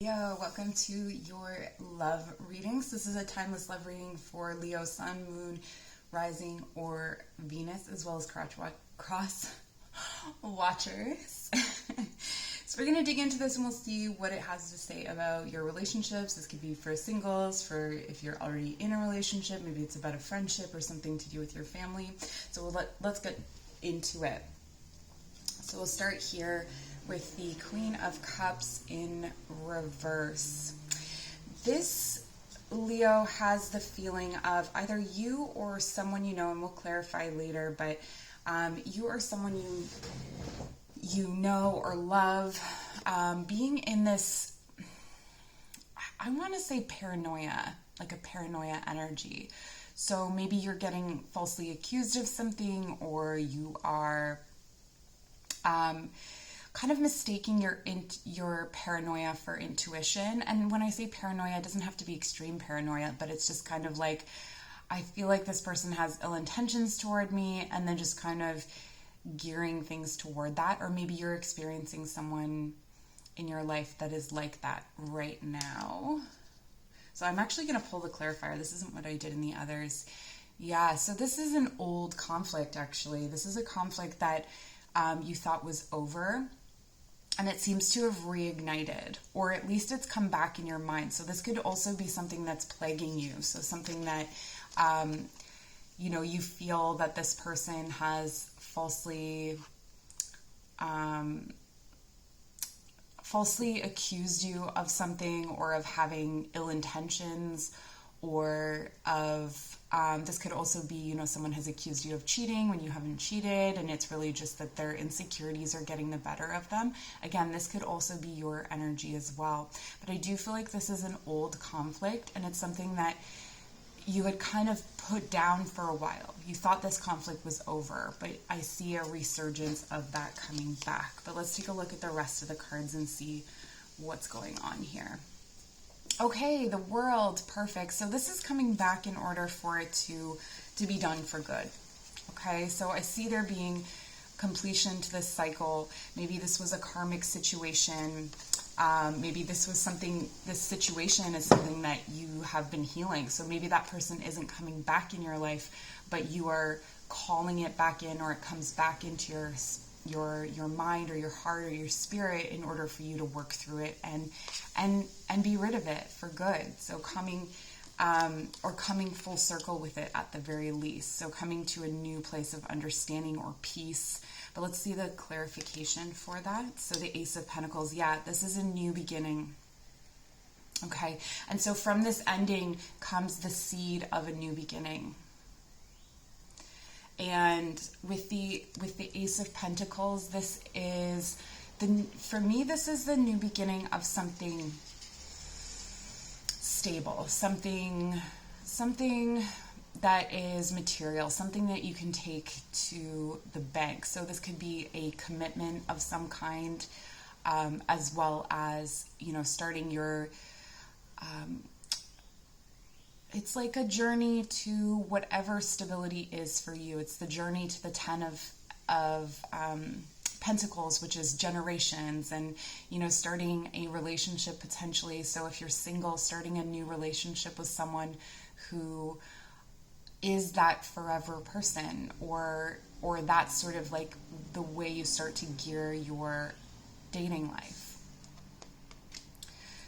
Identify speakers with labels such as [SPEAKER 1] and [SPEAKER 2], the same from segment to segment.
[SPEAKER 1] Yo, welcome to your love readings. This is a timeless love reading for Leo, Sun, Moon, Rising, or Venus, as well as cross watchers. So we're going to dig into this and we'll see what it has to say about your relationships. This could be for singles, for if you're already in a relationship, maybe it's about a friendship or something to do with your family. So let's get into it. So we'll start here with the Queen of Cups in reverse. This Leo has the feeling of either you or someone you know, and we'll clarify later, but you or someone you know or love, being in this, I want to say paranoia, like a paranoia energy. So maybe you're getting falsely accused of something, or you are kind of mistaking your paranoia for intuition. And when I say paranoia, it doesn't have to be extreme paranoia, but it's just kind of like, I feel like this person has ill intentions toward me, and then just kind of gearing things toward that. Or maybe you're experiencing someone in your life that is like that right now. So I'm actually going to pull the clarifier. This isn't what I did in the others. Yeah, so this is an old conflict, actually. This is a conflict that you thought was over, and it seems to have reignited, or at least it's come back in your mind. So this could also be something that's plaguing you. So something that, you feel that this person has falsely accused you of something, or of having ill intentions, or of this could also be, someone has accused you of cheating when you haven't cheated, and it's really just that their insecurities are getting the better of them. Again, this could also be your energy as well. But I do feel like this is an old conflict, and it's something that you had kind of put down for a while. You thought this conflict was over, but I see a resurgence of that coming back. But let's take a look at the rest of the cards and see what's going on here. Okay, the World, perfect. So this is coming back in order for it to be done for good. Okay, so I see there being completion to this cycle. Maybe this was a karmic situation. Maybe this situation is something that you have been healing. So maybe that person isn't coming back in your life, but you are calling it back in, or it comes back into your mind or your heart or your spirit in order for you to work through it and be rid of it for good. So coming full circle with it at the very least. So coming to a new place of understanding or peace. But let's see the clarification for that. So the Ace of Pentacles, yeah, this is a new beginning. Okay, and so from this ending comes the seed of a new beginning. And with the Ace of Pentacles, this is this is the new beginning of something stable, something that is material, something that you can take to the bank. So this could be a commitment of some kind, as well as, starting your, it's like a journey to whatever stability is for you. It's the journey to the 10 of Pentacles, which is generations, and, starting a relationship potentially. So if you're single, starting a new relationship with someone who is that forever person, or that's sort of like the way you start to gear your dating life.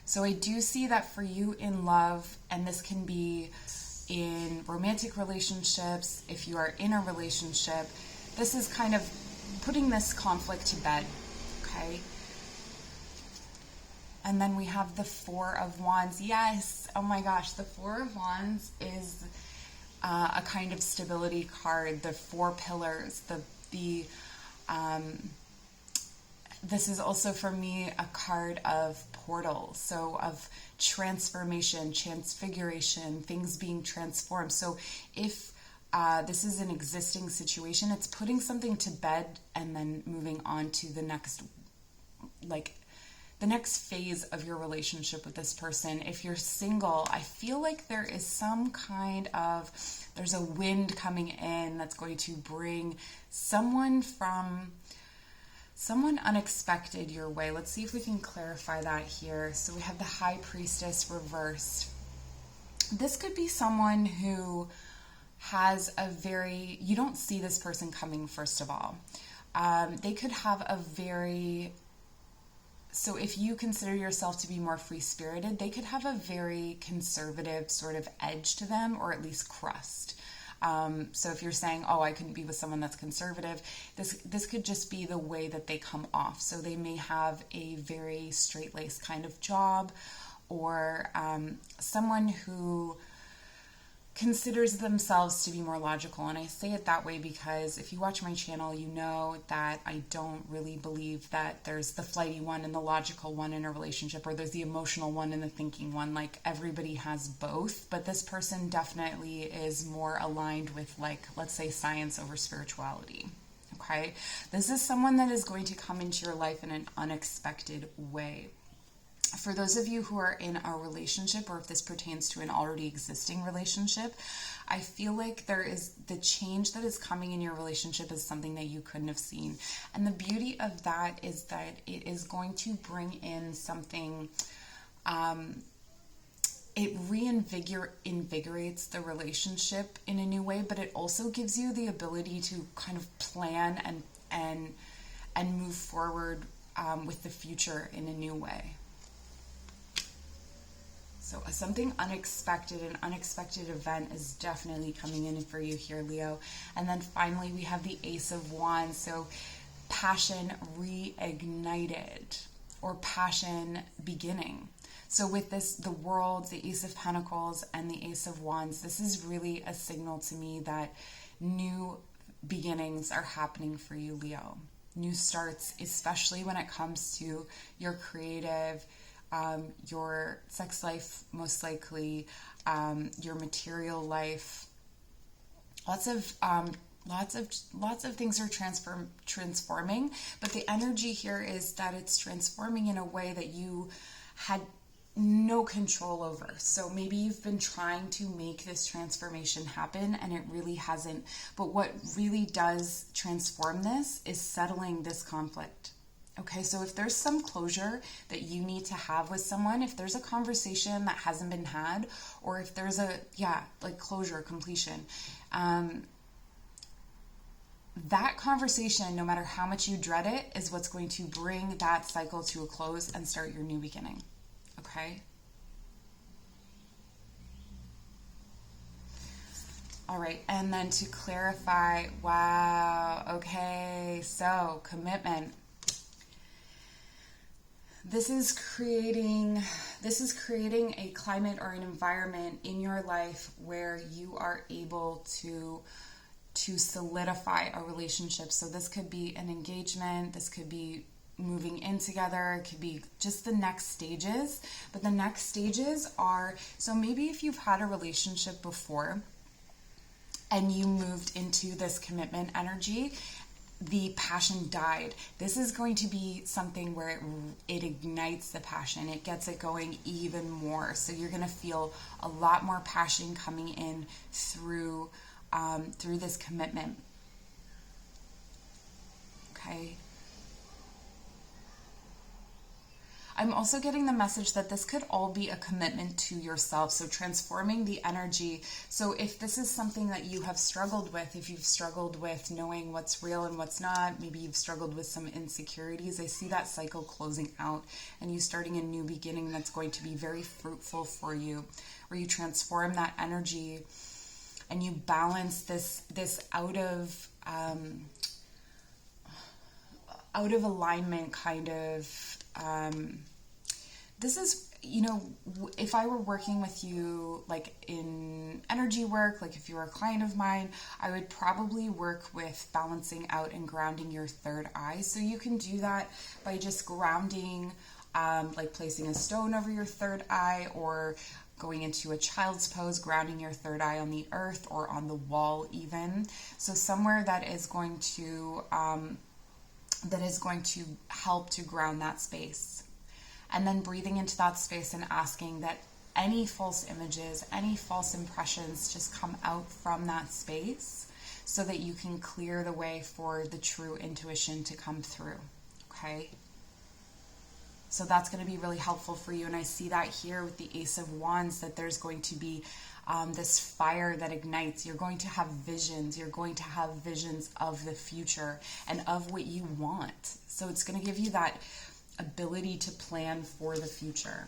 [SPEAKER 1] So I do see that for you in love, and this can be in romantic relationships. If you are in a relationship, this is kind of putting this conflict to bed, okay? And then we have the Four of Wands. Yes, oh my gosh, the Four of Wands is a kind of stability card. The four pillars, this is also for me a card of portal, so of transformation, transfiguration, things being transformed. So if this is an existing situation, it's putting something to bed and then moving on to the next phase of your relationship with this person. If you're single, I feel like there is some kind of, there's a wind coming in that's going to bring someone from Someone unexpected your way. Let's see if we can clarify that here. So we have the High Priestess reversed. This could be someone who has a very, you don't see this person coming, first of all. They could have a very, so if you consider yourself to be more free-spirited, they could have a very conservative sort of edge to them, or at least crust. So if you're saying, oh, I couldn't be with someone that's conservative, this could just be the way that they come off. So they may have a very straight-laced kind of job, or someone who considers themselves to be more logical. And I say it that way because if you watch my channel, you know that I don't really believe that there's the flighty one and the logical one in a relationship, or there's the emotional one and the thinking one. Like, everybody has both, but this person definitely is more aligned with, like, let's say science over spirituality. Okay? This is someone that is going to come into your life in an unexpected way. For those of you who are in a relationship, or if this pertains to an already existing relationship, I feel like there is the change that is coming in your relationship is something that you couldn't have seen. And the beauty of that is that it is going to bring in something, it invigorates the relationship in a new way, but it also gives you the ability to kind of plan and move forward with the future in a new way. So something unexpected, an unexpected event is definitely coming in for you here, Leo. And then finally, we have the Ace of Wands. So passion reignited, or passion beginning. So with this, the World, the Ace of Pentacles, and the Ace of Wands, this is really a signal to me that new beginnings are happening for you, Leo. New starts, especially when it comes to your creative, your sex life, most likely, your material life. Lots of things are transforming, but the energy here is that it's transforming in a way that you had no control over. So maybe you've been trying to make this transformation happen and it really hasn't. But what really does transform this is settling this conflict. Okay, so if there's some closure that you need to have with someone, if there's a conversation that hasn't been had, or if there's closure, completion, that conversation, no matter how much you dread it, is what's going to bring that cycle to a close and start your new beginning. Okay? All right, and then to clarify, wow, okay, so commitment. This is creating a climate or an environment in your life where you are able to solidify a relationship. So this could be an engagement, this could be moving in together, it could be just the next stages. But the next stages are, so maybe if you've had a relationship before and you moved into this commitment energy, the passion died. This is going to be something where it ignites the passion. It gets it going even more. So you're going to feel a lot more passion coming in through this commitment. Okay. I'm also getting the message that this could all be a commitment to yourself. So transforming the energy. So if this is something that you have struggled with, if you've struggled with knowing what's real and what's not, maybe you've struggled with some insecurities, I see that cycle closing out and you starting a new beginning that's going to be very fruitful for you, where you transform that energy and you balance this out of alignment kind of. This is, if I were working with you like in energy work, like if you were a client of mine, I would probably work with balancing out and grounding your third eye. So you can do that by just grounding, like placing a stone over your third eye, or going into a child's pose, grounding your third eye on the earth or on the wall even. So somewhere that is going to help to ground that space. And then breathing into that space and asking that any false images, any false impressions just come out from that space so that you can clear the way for the true intuition to come through. okay? So that's going to be really helpful for you. And I see that here with the Ace of Wands, that there's going to be this fire that ignites. You're going to have visions. You're going to have visions of the future and of what you want. So it's going to give you that ability to plan for the future.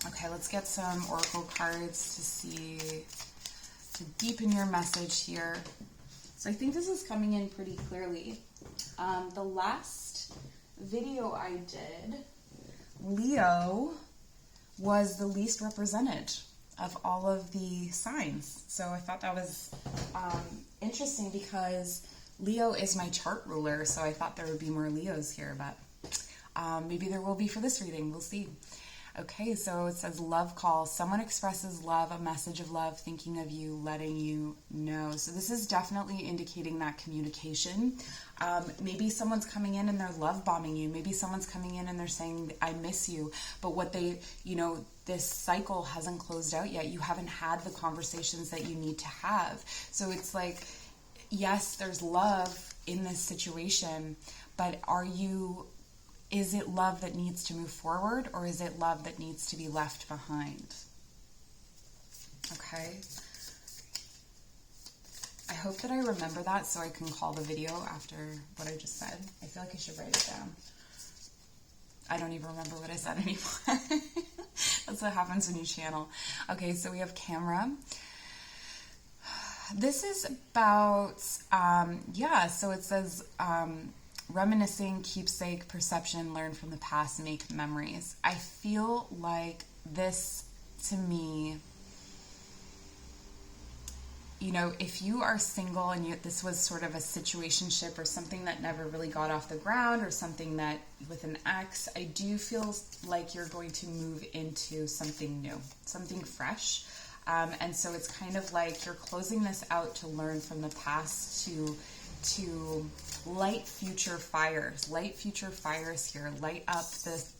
[SPEAKER 1] Okay, let's get some oracle cards to see, to deepen your message here. So I think this is coming in pretty clearly. The last video I did, Leo was the least represented of all of the signs. So I thought that was interesting because Leo is my chart ruler, so I thought there would be more Leos here, but maybe there will be for this reading. We'll see. Okay, so it says love call. Someone expresses love, a message of love, thinking of you, letting you know. So this is definitely indicating that communication. Maybe someone's coming in and they're love bombing you. Maybe someone's coming in and they're saying, I miss you. But what they, this cycle hasn't closed out yet. You haven't had the conversations that you need to have. So it's like, yes, there's love in this situation, but is it love that needs to move forward, or is it love that needs to be left behind? Okay. I hope that I remember that so I can call the video after what I just said. I feel like I should write it down. I don't even remember what I said anymore. That's what happens when you channel. Okay, so we have camera. This is about, so it says, reminiscing, keepsake, perception, learn from the past, make memories. I feel like this, to me, if you are single and this was sort of a situationship or something that never really got off the ground, or something that with an ex, I do feel like you're going to move into something new, something fresh. And so it's kind of like you're closing this out to learn from the past, to light future fires here, light up this,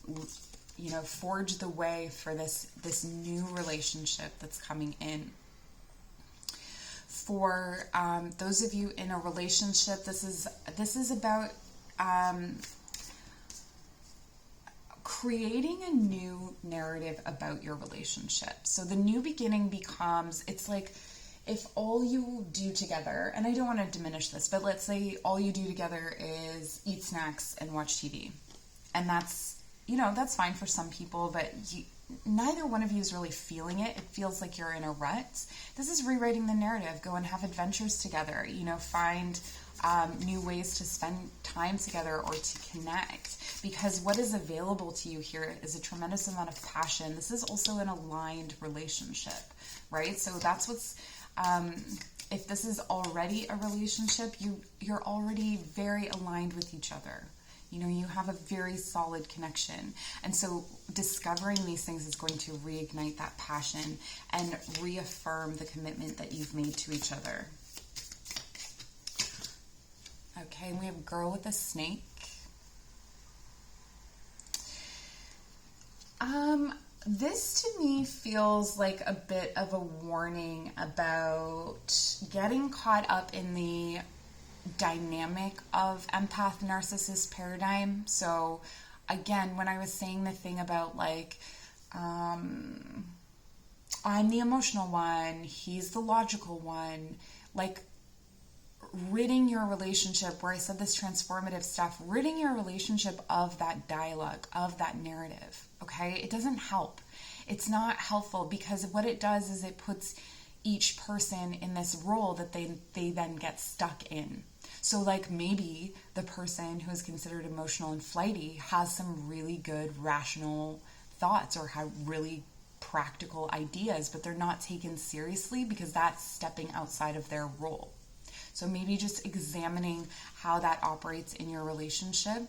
[SPEAKER 1] forge the way for this new relationship that's coming in. For those of you in a relationship, this is about creating a new narrative about your relationship. So the new beginning becomes, it's like, if all you do together, and I don't want to diminish this, but let's say all you do together is eat snacks and watch TV. And that's fine for some people, but neither one of you is really feeling it. It feels like you're in a rut. This is rewriting the narrative. Go and have adventures together. Find new ways to spend time together or to connect. Because what is available to you here is a tremendous amount of passion. This is also an aligned relationship, right? So that's what's... if this is already a relationship, you're already very aligned with each other. You have a very solid connection. And so discovering these things is going to reignite that passion and reaffirm the commitment that you've made to each other. Okay, and we have girl with a snake. This to me feels like a bit of a warning about getting caught up in the dynamic of empath narcissist paradigm. So again, when I was saying the thing about like, I'm the emotional one, he's the logical one, like ridding your relationship, where I said this transformative stuff, ridding your relationship of that dialogue, of that narrative. Okay, it doesn't help. It's not helpful, because what it does is it puts each person in this role that they then get stuck in. So like maybe the person who is considered emotional and flighty has some really good rational thoughts or have really practical ideas, but they're not taken seriously because that's stepping outside of their role. So maybe just examining how that operates in your relationship.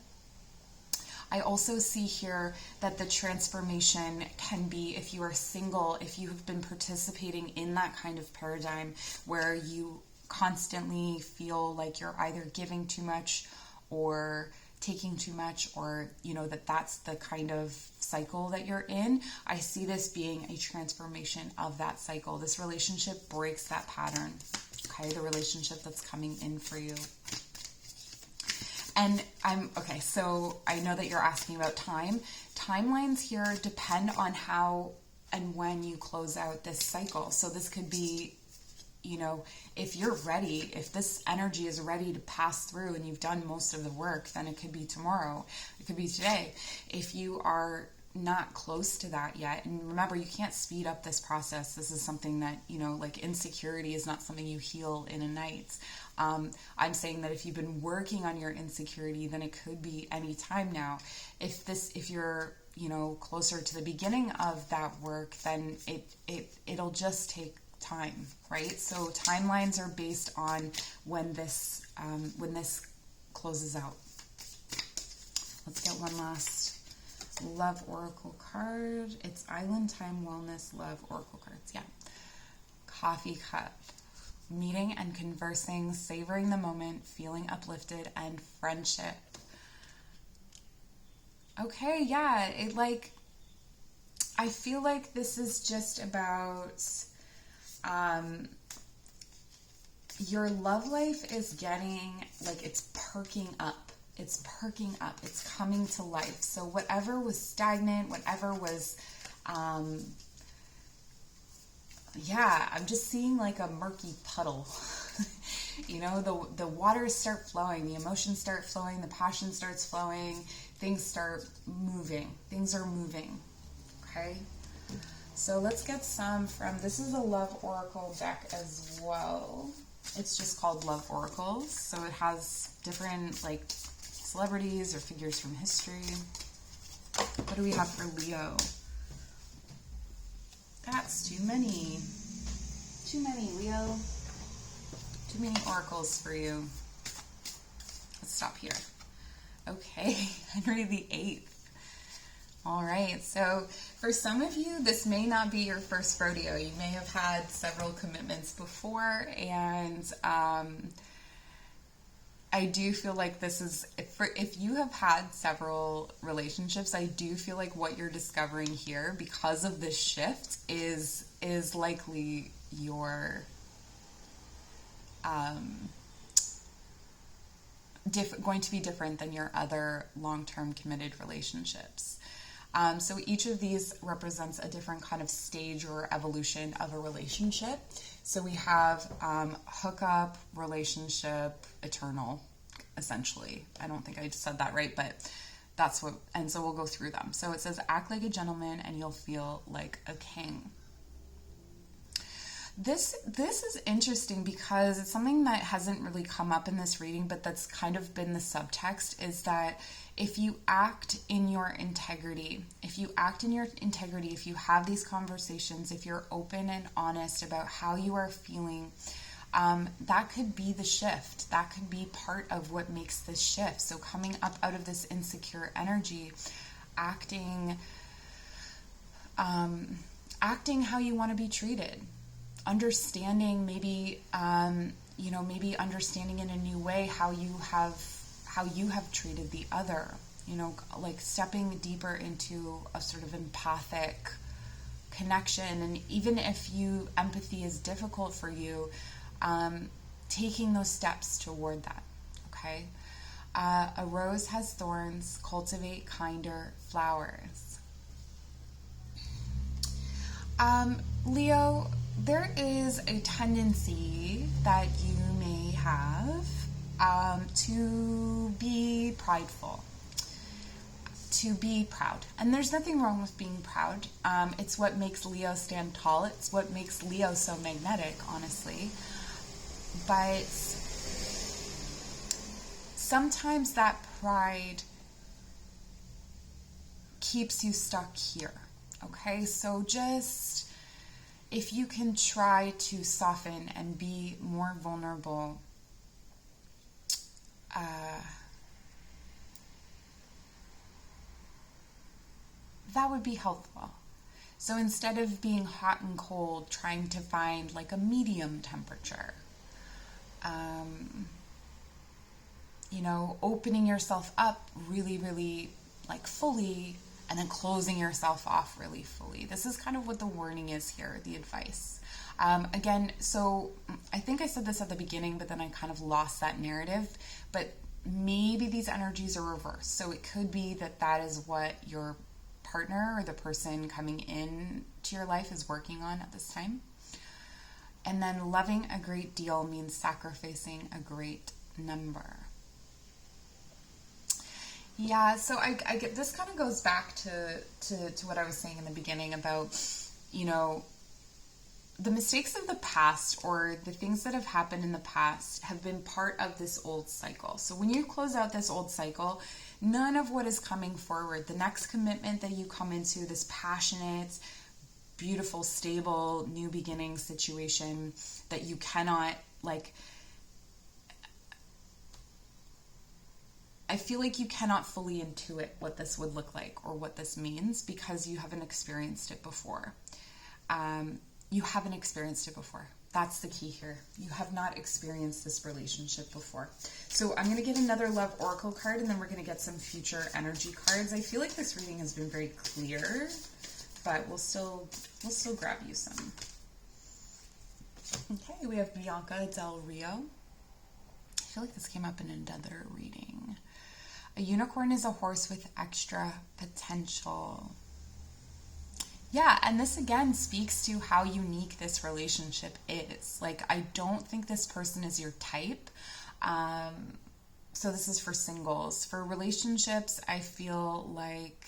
[SPEAKER 1] I also see here that the transformation can be, if you are single, if you have been participating in that kind of paradigm where you constantly feel like you're either giving too much or taking too much, or that's the kind of cycle that you're in. I see this being a transformation of that cycle. This relationship breaks that pattern. Okay, the relationship that's coming in for you. And okay, so I know that you're asking about time. Timelines here depend on how and when you close out this cycle. So this could be, if you're ready, if this energy is ready to pass through and you've done most of the work, then it could be tomorrow. It could be today. If you are not close to that yet, and remember, you can't speed up this process. This is something that, like if is not something you heal in a night. I'm saying that if you've been working on your insecurity, then it could be any time now. If you're, closer to the beginning of that work, then it'll just take time, right? So timelines are based on when this closes out. Let's get one last love oracle card. It's Island Time Wellness Love Oracle cards. Yeah. Coffee cup. Meeting and conversing, savoring the moment, feeling uplifted, and friendship. Okay, yeah, I feel like this is just about, your love life is getting, it's perking up. It's perking up. It's coming to life. So whatever was stagnant, whatever was, I'm just seeing like a murky puddle. The waters start flowing, the emotions start flowing, the passion starts flowing, things start moving. Things are moving. Okay? So let's get some from, this is a Love Oracle deck as well. It's just called Love Oracles. So it has different celebrities or figures from history. What do we have for Leo? That's too many. Too many, Leo. Too many oracles for you. Let's stop here. Okay, Henry VIII. All right, so for some of you, this may not be your first rodeo. You may have had several commitments before, and I do feel like this is, if you have had several relationships, I do feel like what you're discovering here, because of this shift, is likely your going to be different than your other long-term committed relationships. So each of these represents a different kind of stage or evolution of a relationship. So we have hookup, relationship, eternal, essentially. I don't think I just said that right, but that's what, and so we'll go through them. So it says, act like a gentleman and you'll feel like a king. This is interesting because it's something that hasn't really come up in this reading, but that's kind of been the subtext, is that if you act in your integrity, if you have these conversations, if you're open and honest about how you are feeling, that could be the shift. That could be part of what makes this shift. So coming up out of this insecure energy, acting how you want to be treated. Understanding maybe understanding in a new way how you have treated the other, like stepping deeper into a sort of empathic connection. And even if empathy is difficult for you, taking those steps toward that. Okay. A rose has thorns, cultivate kinder flowers. Leo, there is a tendency that you may have to be prideful, to be proud. And there's nothing wrong with being proud. It's what makes Leo stand tall. It's what makes Leo so magnetic, honestly. But sometimes that pride keeps you stuck here. Okay, so just if you can try to soften and be more vulnerable, that would be helpful. So instead of being hot and cold, trying to find like a medium temperature, opening yourself up really, really like fully, and then closing yourself off really fully. This is kind of what the warning is here, the advice. Again, so I think I said this at the beginning, but then I kind of lost that narrative. But maybe these energies are reversed. So it could be that that is what your partner or the person coming in to your life is working on at this time. And then loving a great deal means sacrificing a great number. Yeah, so I get, this kind of goes back to what I was saying in the beginning about, you know, the mistakes of the past or the things that have happened in the past have been part of this old cycle. So when you close out this old cycle, none of what is coming forward, the next commitment that you come into, this passionate, beautiful, stable, new beginning situation that you cannot, like, I feel like you cannot fully intuit what this would look like or what this means because you haven't experienced it before. You haven't experienced it before. That's the key here. You have not experienced this relationship before. So I'm going to get another Love Oracle card, and then we're going to get some future energy cards. I feel like this reading has been very clear, but we'll still grab you some. Okay, we have Bianca Del Rio. I feel like this came up in another reading. A unicorn is a horse with extra potential. Yeah, and this again speaks to how unique this relationship is. Like, I don't think this person is your type. So this is for singles. For relationships, I feel like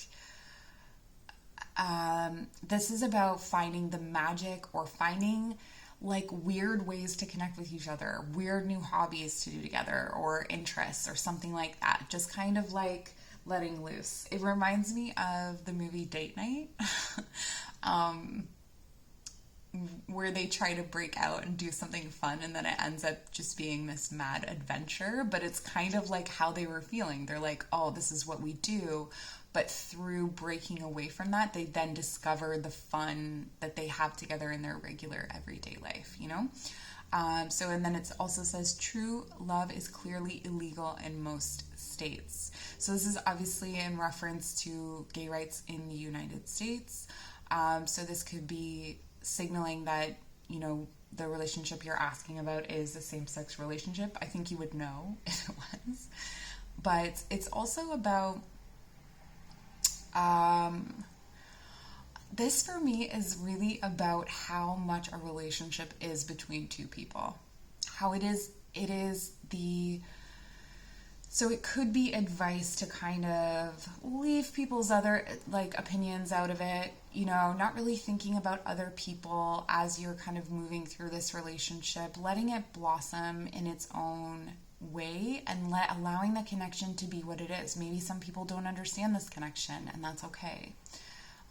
[SPEAKER 1] this is about finding the magic or finding like weird ways to connect with each other, weird new hobbies to do together or interests or something like that. Just kind of like letting loose. It reminds me of the movie Date Night, where they try to break out and do something fun and then it ends up just being this mad adventure, but it's kind of like how they were feeling. They're like, oh, this is what we do. But through breaking away from that, they then discover the fun that they have together in their regular everyday life, you know? So, and then it also says true love is clearly illegal in most states. So this is obviously in reference to gay rights in the United States. So this could be signaling that, you know, the relationship you're asking about is a same-sex relationship. I think you would know if it was. But it's also about, this for me is really about how much a relationship is between two people. How it is so it could be advice to kind of leave people's other like opinions out of it, you know, not really thinking about other people as you're kind of moving through this relationship, letting it blossom in its own way and allowing the connection to be what it is. Maybe some people don't understand this connection and that's okay.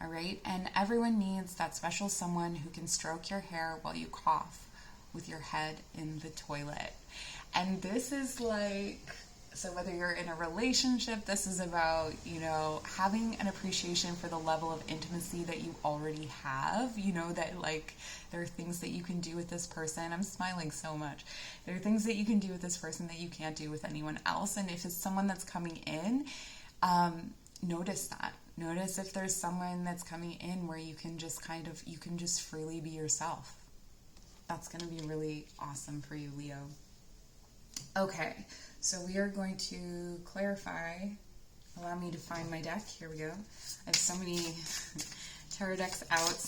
[SPEAKER 1] All right. And everyone needs that special someone who can stroke your hair while you cough with your head in the toilet. And this is like, so whether you're in a relationship, this is about, you know, having an appreciation for the level of intimacy that you already have, you know, that like there are things that you can do with this person. I'm smiling so much. There are things that you can do with this person that you can't do with anyone else. And if it's someone that's coming in, notice that. Notice if there's someone that's coming in where you can just kind of, you can just freely be yourself. That's going to be really awesome for you, Leo. Okay, so we are going to clarify. Allow me to find my deck. Here we go. I have so many tarot decks out.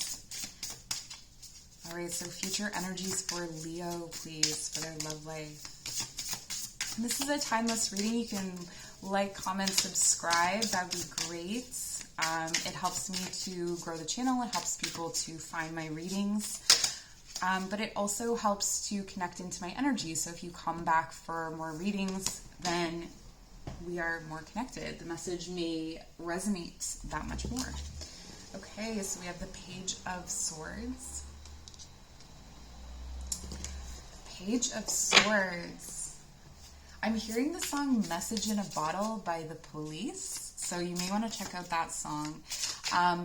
[SPEAKER 1] All right, so future energies for Leo, please, for their love life. And this is a timeless reading. You can like, comment, subscribe. That would be great. It helps me to grow the channel. It helps people to find my readings. But it also helps to connect into my energy. So if you come back for more readings, then we are more connected. The message may resonate that much more. Okay, so we have the Page of Swords. Page of Swords. I'm hearing the song Message in a Bottle by The Police, so you may want to check out that song.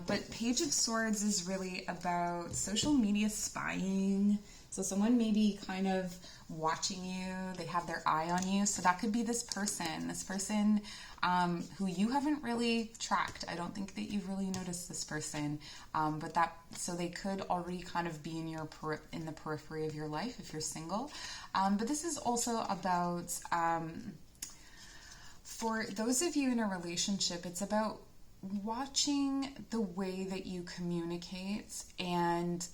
[SPEAKER 1] But Page of Swords is really about social media spying. So someone may be kind of watching you, they have their eye on you. So that could be this person who you haven't really tracked. I don't think that you've really noticed this person, so they could already kind of be in the periphery of your life if you're single. But this is also about For those of you in a relationship, it's about watching the way that you communicate and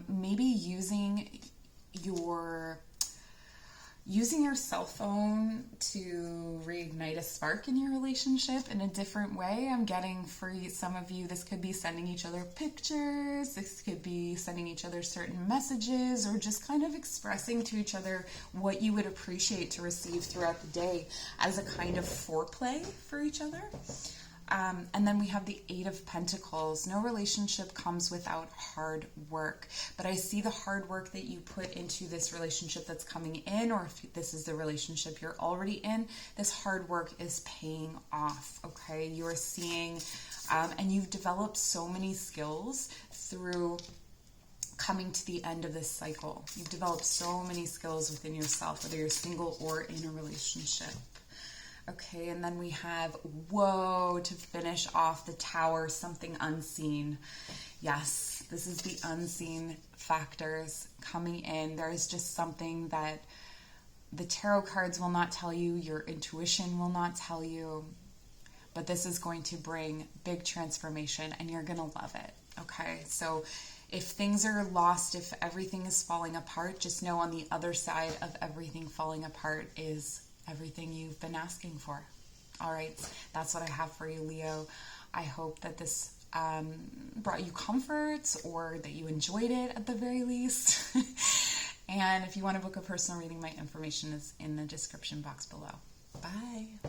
[SPEAKER 1] maybe using your cell phone to reignite a spark in your relationship in a different way. I'm getting, for some of you, this could be sending each other pictures, this could be sending each other certain messages, or just kind of expressing to each other what you would appreciate to receive throughout the day as a kind of foreplay for each other. And then we have the Eight of Pentacles. No relationship comes without hard work. But I see the hard work that you put into this relationship that's coming in, or if this is the relationship you're already in, this hard work is paying off, okay? You're seeing, and you've developed so many skills through coming to the end of this cycle. You've developed so many skills within yourself, whether you're single or in a relationship. Okay, and then we have, whoa, to finish off the Tower, something unseen. Yes, this is the unseen factors coming in. There is just something that the tarot cards will not tell you, your intuition will not tell you, but this is going to bring big transformation and you're going to love it, okay? So if things are lost, if everything is falling apart, just know on the other side of everything falling apart is everything you've been asking for. All right, that's what I have for you, Leo. I hope that this brought you comfort, or that you enjoyed it at the very least. And if you want to book a personal reading, my information is in the description box below. Bye.